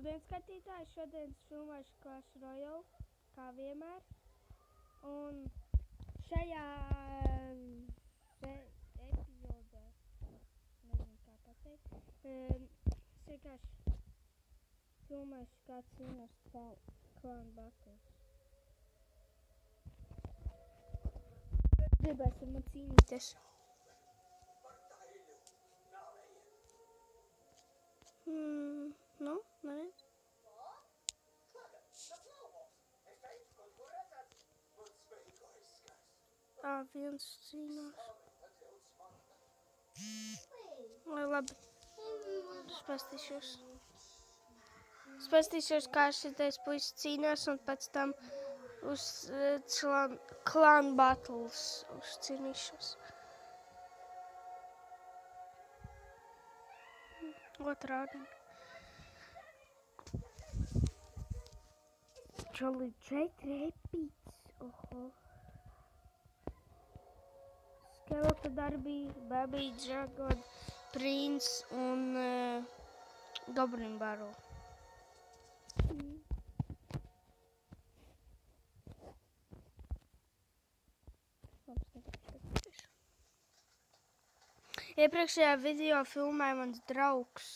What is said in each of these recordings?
Labdien, skatītāji! Šodien filmēšu Clash Royale, kā vienmēr. Un šajā epizodē, nezinu kā pateikt, es vienkārši filmēšu kā cīnās Clan Battles. Gribēsim man cīnīties. Nu, neviens. Viens cīnās. Lai labi. Es pastīšos, kā šitais puisis cīnās, un pēc tam uz Clan Battles uzcīnīšos. Otrādi. Čali 4 epīts. Oho. Skeleta Darby, Baby Dragon, Prince un Goblin Barrel. Iepriekšējā video filmēja mans draugs.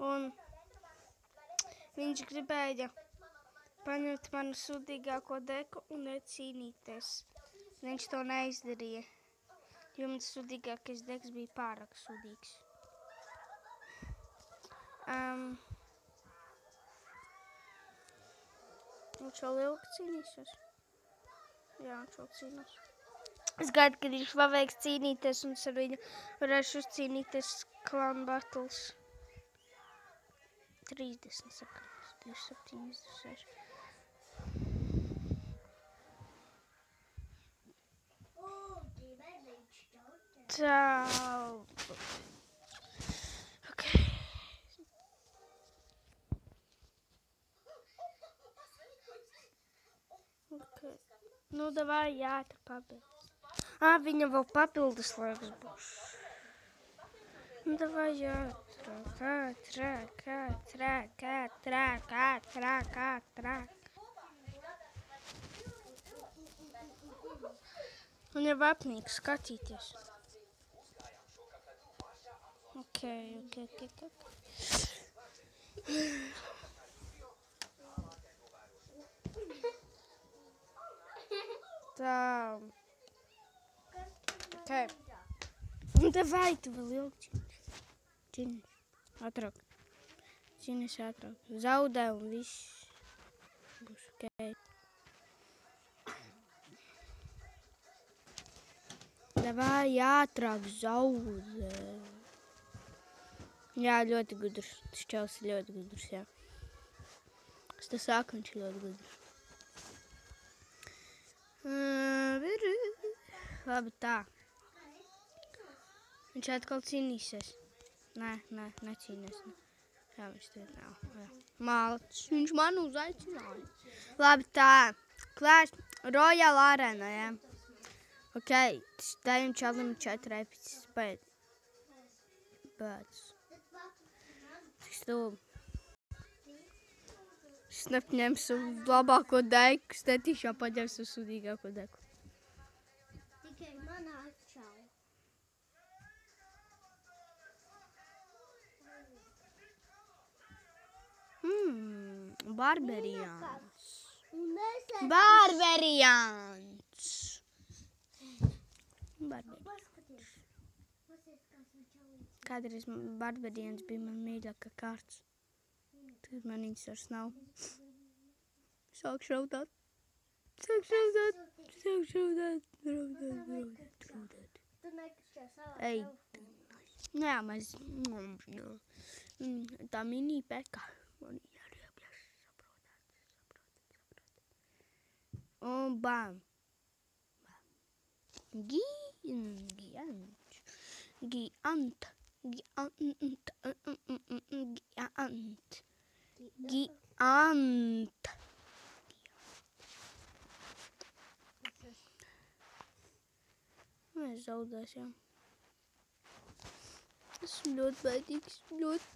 Un viņš gribēja paņemt manu sūdīgāko deku un cīnīties. Viņš to neizdarīja, jo mans sūdīgākais deks bija pārāk sūdīgs. Viņš vēl ilgi cīnīsies. Jā, viņš vēl cīnās. Es gaidu, kad viņš paveiks cīnīties, un es ar viņu varēšu uzcīnīties Clan Battles. 30 sekundes, 27, 26. Čau! Okay. Okay. Nu, davai, jā, tur pabeidz. Viņam vēl papildus laiks būs. Nu, davai, jā, trāk. Un jau apnīk skatīties. Ok. Tā. Okay. Davai, tu vēl ilgi cīnīsi. Ātrāk. Cīnīsi ātrāk. Zaudē un viss būs ok. Davai, ātrāk zaudē. Jā, ļoti gudrs. Tas čels ir ļoti gudrs, jā. Es te saku, viņš ir ļoti gudrs. Labi, tā. Viņš atkal cīnīsies. Nē, necīnīs. Jā, viņš te nav. Malts. Viņš man uzaicināja. Labi, tā. Clash Royale arēna, jā. Ok, tajam čalim 4 epīts. Pēc. Cik stūbi. Es nepņemšu labāko deku. Es netīšā paņemšu sūdīgāko deku. Tikai manā atšau. Barbarians. Kādreiz Barbarians bija man mīļākā kārts. Tad man viņas vairs nav. Sāk šaudāt. Ej. Jā, mēs. Tā mini peka. Un bam. Giant. Mēs zaudēsim. Esmu ļoti baidīgs. Ļoti.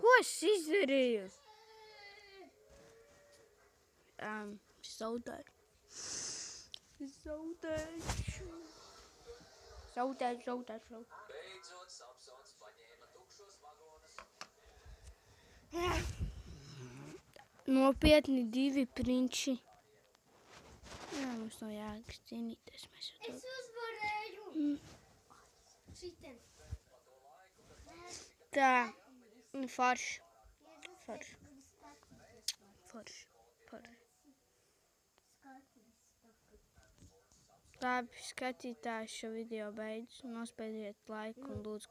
Ko es izdarīju? Zaudēju. Zaudēju. Nopietni 2 prinči. Jā, mums nav jēgas cīnīties. Es uzvarēju. Šitien. Tā, forši. Labi, skatītāji, šo video beidz. Nospēdiet laiku un lūdzu